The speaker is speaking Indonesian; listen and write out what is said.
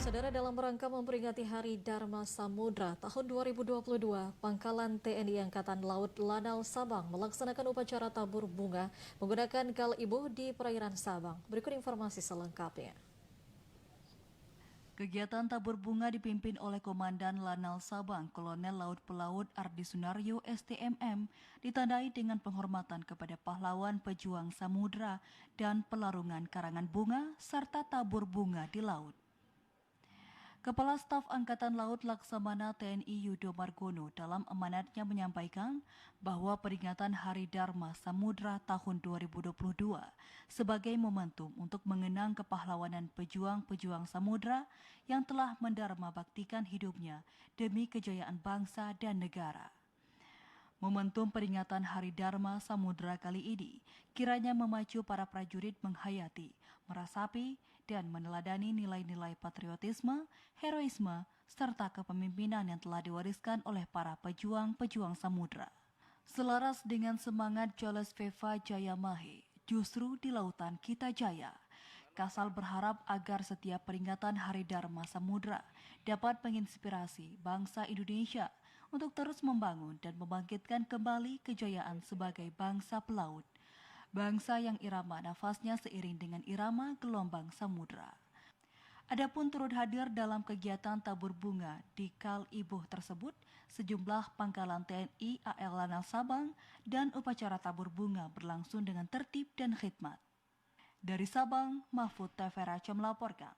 Saudara, dalam rangka memperingati Hari Dharma Samudra tahun 2022, Pangkalan TNI Angkatan Laut Lanal Sabang melaksanakan upacara tabur bunga menggunakan kal ibuh di perairan Sabang. Berikut informasi selengkapnya. Kegiatan tabur bunga dipimpin oleh Komandan Lanal Sabang, Kolonel Laut Pelaut Ardi Sunaryo STMM, ditandai dengan penghormatan kepada pahlawan pejuang samudra dan pelarungan karangan bunga serta tabur bunga di laut. Kepala Staf Angkatan Laut Laksamana TNI Yudo Margono dalam amanatnya menyampaikan bahwa peringatan Hari Dharma Samudra tahun 2022 sebagai momentum untuk mengenang kepahlawanan pejuang-pejuang samudra yang telah mendharma baktikan hidupnya demi kejayaan bangsa dan negara. Momentum peringatan Hari Dharma Samudra kali ini kiranya memacu para prajurit menghayati, merasapi, dan meneladani nilai-nilai patriotisme, heroisme, serta kepemimpinan yang telah diwariskan oleh para pejuang-pejuang samudra. Selaras dengan semangat Joles Veva Jaya Mahe, justru di lautan kita jaya. Kasal berharap agar setiap peringatan Hari Dharma Samudra dapat menginspirasi bangsa Indonesia untuk terus membangun dan membangkitkan kembali kejayaan sebagai bangsa pelaut. Bangsa yang irama nafasnya seiring dengan irama gelombang samudra. Adapun turut hadir dalam kegiatan tabur bunga di kal ibuh tersebut sejumlah pangkalan TNI AL Lanal Sabang dan upacara tabur bunga berlangsung dengan tertib dan khidmat. Dari Sabang, Mahfud Teveraca melaporkan.